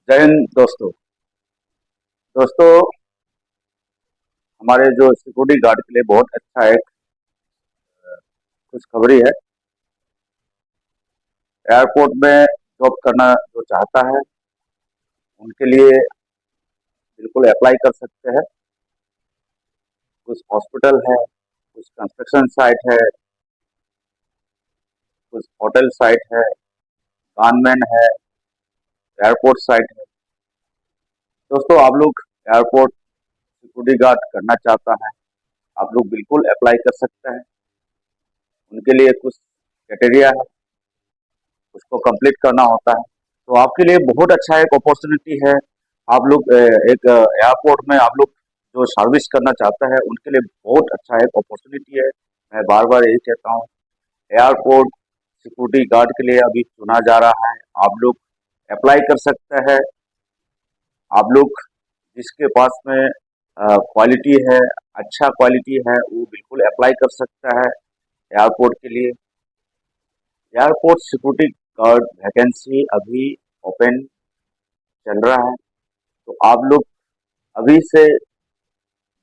जय हिंद दोस्तों। दोस्तों, हमारे जो सिक्योरिटी गार्ड के लिए बहुत अच्छा एक खुशखबरी है। एयरपोर्ट में जॉब करना जो चाहता है उनके लिए बिल्कुल अप्लाई कर सकते हैं। कुछ हॉस्पिटल है, कुछ कंस्ट्रक्शन साइट है, कुछ होटल साइट है, गनमैन है, एयरपोर्ट साइट है। दोस्तों, आप लोग एयरपोर्ट सिक्योरिटी गार्ड करना चाहता है, आप लोग बिल्कुल अप्लाई कर सकते हैं। उनके लिए कुछ क्राइटेरिया है, उसको कंप्लीट करना होता है। तो आपके लिए बहुत अच्छा एक अपॉर्चुनिटी है। आप लोग एक एयरपोर्ट में आप लोग जो सर्विस करना चाहते हैं उनके लिए बहुत अच्छा एक अपॉर्चुनिटी है। मैं बार बार यही कहता हूँ, एयरपोर्ट सिक्योरिटी गार्ड के लिए अभी चुना जा रहा है। आप लोग अप्लाई कर सकते हैं। आप लोग जिसके पास में क्वालिटी है, अच्छा क्वालिटी है, वो बिल्कुल अप्लाई कर सकता है एयरपोर्ट के लिए। एयरपोर्ट सिक्योरिटी गार्ड वैकेंसी अभी ओपन चल रहा है। तो आप लोग अभी से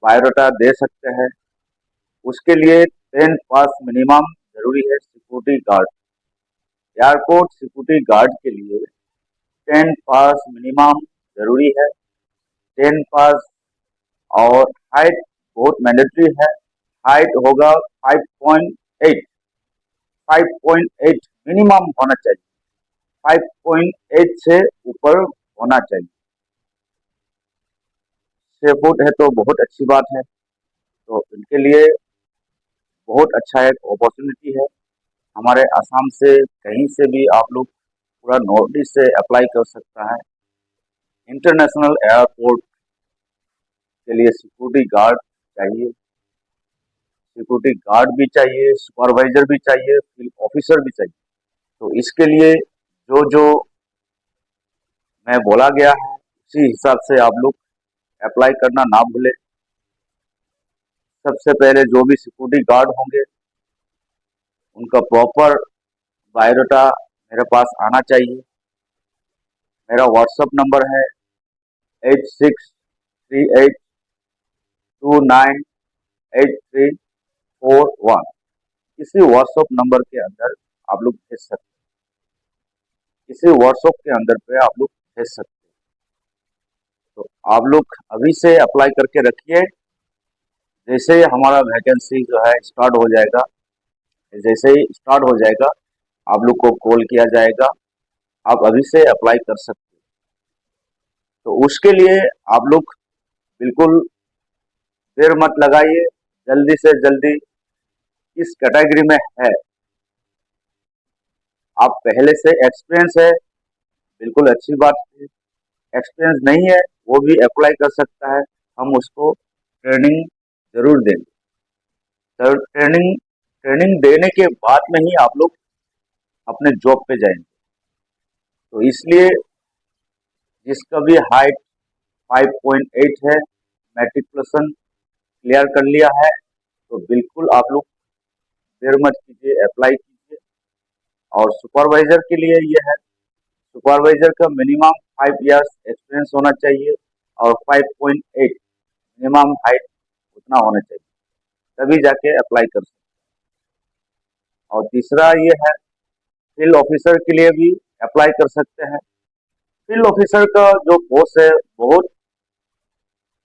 बायोडाटा दे सकते हैं। उसके लिए 10 पास मिनिमम जरूरी है। Security guard, airport security guard के लिए 10 पास मिनिमम जरूरी है। 10 पास और हाइट बहुत मैंडेटरी है। हाइट होगा 5.8। 5.8 मिनिमम होना चाहिए। 5.8 से ऊपर होना चाहिए। 6 फुट है तो बहुत अच्छी बात है। तो इनके लिए बहुत अच्छा एक अपॉर्चुनिटी है। हमारे असम से कहीं से भी आप लोग पूरा नॉर्थ ईस्ट से अप्लाई कर सकता है। इंटरनेशनल एयरपोर्ट के लिए सिक्योरिटी गार्ड चाहिए। सिक्योरिटी गार्ड भी चाहिए, सुपरवाइजर भी चाहिए, फील्ड ऑफिसर भी चाहिए। तो इसके लिए जो जो मैं बोला गया है उसी हिसाब से आप लोग अप्लाई करना ना भूले। सबसे पहले जो भी सिक्योरिटी गार्ड होंगे उनका प्रॉपर बायोडाटा मेरे पास आना चाहिए। मेरा व्हाट्सअप नंबर है 8638298341। इसी व्हाट्सएप नंबर के अंदर आप लोग भेज सकते हैं। इसी व्हाट्सएप के अंदर पे आप लोग भेज सकते हैं। तो आप लोग अभी से अप्लाई करके रखिए। जैसे ही हमारा वैकेंसी जो है स्टार्ट हो जाएगा, जैसे ही स्टार्ट हो जाएगा आप लोग को कॉल किया जाएगा। आप अभी से अप्लाई कर सकते हैं। तो उसके लिए आप लोग बिल्कुल देर मत लगाइए। जल्दी से जल्दी किस कैटेगरी में है, आप पहले से एक्सपीरियंस है, बिल्कुल अच्छी बात है। एक्सपीरियंस नहीं है वो भी अप्लाई कर सकता है। हम उसको ट्रेनिंग जरूर देंगे। तो ट्रेनिंग देने के बाद में ही आप लोग अपने जॉब पे जाएंगे। तो इसलिए जिसका भी हाइट 5.8 है, मैट्रिकुलेशन क्लियर कर लिया है, तो बिल्कुल आप लोग देर मत कीजिए, अप्लाई कीजिए। और सुपरवाइजर के लिए ये है, सुपरवाइजर का मिनिमम 5 इयर्स एक्सपीरियंस होना चाहिए और 5.8 मिनिमम हाइट उतना होना चाहिए, तभी जाके अप्लाई कर सकते हैं। और तीसरा ये है, फील्ड ऑफिसर के लिए भी अप्लाई कर सकते हैं। फील्ड ऑफिसर का जो पोस्ट है बहुत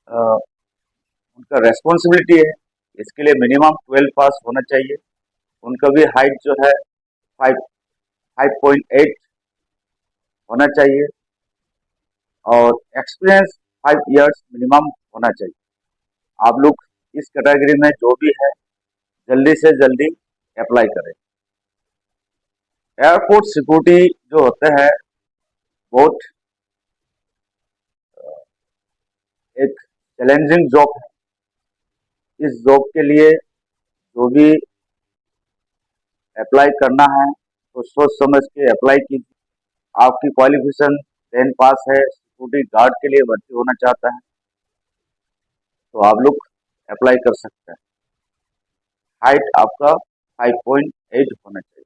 अ, उनका रेस्पॉन्सिबिलिटी है। इसके लिए मिनिमम 12 पास होना चाहिए। उनका भी हाइट जो है 5.8 होना चाहिए और एक्सपीरियंस 5 इयर्स मिनिमम होना चाहिए। आप लोग इस कैटेगरी में जो भी है जल्दी से जल्दी अप्लाई करें। एयरपोर्ट सिक्योरिटी जो होते हैं बहुत एक चैलेंजिंग जॉब है। इस जॉब के लिए जो भी अप्लाई करना है तो सोच समझ के अप्लाई कीजिए। आपकी क्वालिफिकेशन 10 पास है, सिक्योरिटी गार्ड के लिए भर्ती होना चाहता है, तो आप लोग अप्लाई कर सकते हैं। हाइट आपका 5.8 होना चाहिए।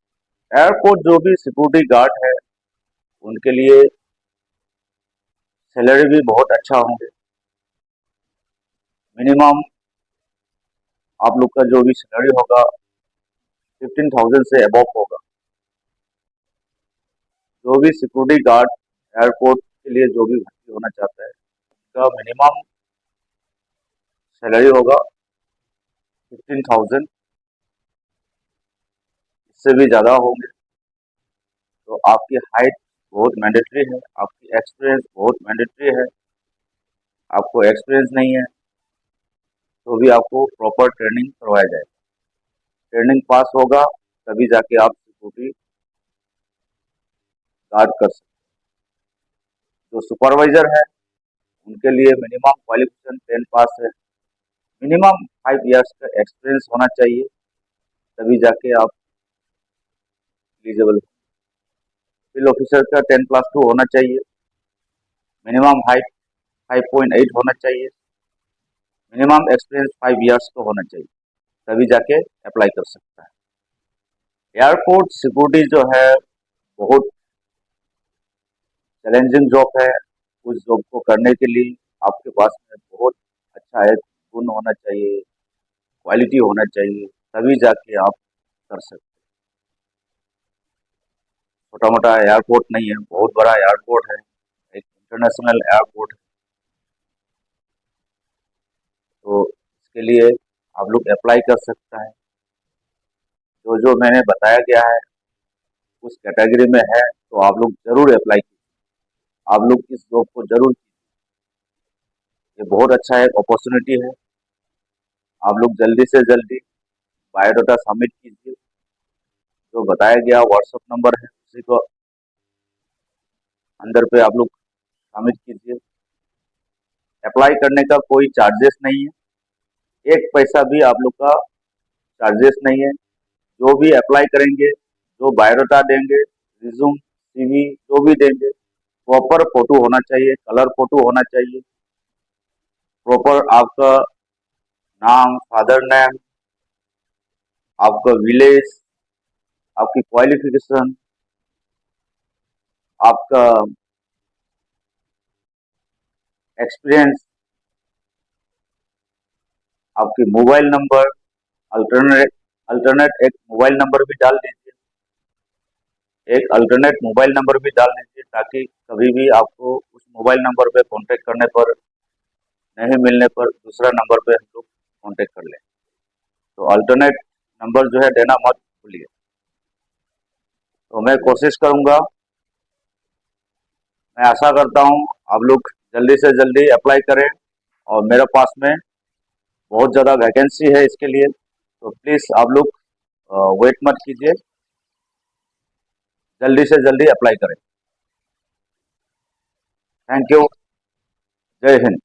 एयरपोर्ट जो भी सिक्योरिटी गार्ड है उनके लिए सैलरी भी बहुत अच्छा होंगे। मिनिमम आप लोग का जो भी सैलरी होगा 15,000 से अबव होगा। जो भी सिक्योरिटी गार्ड एयरपोर्ट के लिए जो भी भर्ती होना चाहता है उसका मिनिमम सैलरी होगा 15,000, इससे भी ज़्यादा होंगे। तो आपकी हाइट बहुत मैंडेटरी है, आपकी एक्सपीरियंस बहुत मैंडेटरी है। आपको एक्सपीरियंस नहीं है तो भी आपको प्रॉपर ट्रेनिंग करवाया जाएगा। ट्रेनिंग पास होगा तभी जाके आप सिक्योरिटी गार्ड कर सकते हैं। जो सुपरवाइजर है उनके लिए मिनिमम क्वालिफिकेशन 10 पास है, मिनिमम 5 इयर्स का एक्सपीरियंस होना चाहिए, तभी जाके आप एलिजिबल। फील्ड ऑफिसर का 10+2 होना चाहिए, मिनिमम हाइट 5.8 होना चाहिए, मिनिमम एक्सपीरियंस 5 इयर्स का होना चाहिए, तभी जाके अप्लाई कर सकता है। एयरपोर्ट सिक्योरिटी जो है बहुत चैलेंजिंग जॉब है। उस जॉब को करने के लिए आपके पास में बहुत अच्छा एक गुण होना चाहिए, क्वालिटी होना चाहिए, तभी जाके आप कर सकते हैं। छोटा मोटा एयरपोर्ट नहीं है, बहुत बड़ा एयरपोर्ट है, एक इंटरनेशनल एयरपोर्ट है। तो इसके लिए आप लोग अप्लाई कर सकता है। जो जो मैंने बताया गया है उस कैटेगरी में है तो आप लोग जरूर अप्लाई कीजिए। आप लोग इस जॉब को जरूर कीजिए, ये बहुत अच्छा एक अपॉर्चुनिटी है। आप लोग जल्दी से जल्दी बायोडाटा सबमिट कीजिए। जो बताया गया व्हाट्सएप नंबर है उसी को अंदर पे आप लोग सबमिट कीजिए। अप्लाई करने का कोई चार्जेस नहीं है, एक पैसा भी आप लोग का चार्जेस नहीं है। जो भी अप्लाई करेंगे, जो बायोडाटा देंगे, रिज्यूम, सीवी जो भी देंगे, प्रॉपर फोटो होना चाहिए, कलर फोटो होना चाहिए। प्रॉपर आपका नाम, फादर नेम, आपका विलेज, आपकी क्वालिफिकेशन, आपका एक्सपीरियंस, आपकी मोबाइल नंबर, अल्टरनेट अल्टरनेट एक मोबाइल नंबर भी डाल दीजिए। एक अल्टरनेट मोबाइल नंबर भी डाल दीजिए ताकि कभी भी आपको उस मोबाइल नंबर पे कांटेक्ट करने पर, नहीं मिलने पर दूसरा नंबर पे हम लोग कांटेक्ट कर लें। तो अल्टरनेट नंबर जो है देना मत भूलिए। तो मैं कोशिश करूंगा, मैं आशा करता हूं आप लोग जल्दी से जल्दी अप्लाई करें। और मेरे पास में बहुत ज़्यादा वैकेंसी है इसके लिए, तो प्लीज़ आप लोग वेट मत कीजिए, जल्दी से जल्दी अप्लाई करें। Thank you. जय हिंद।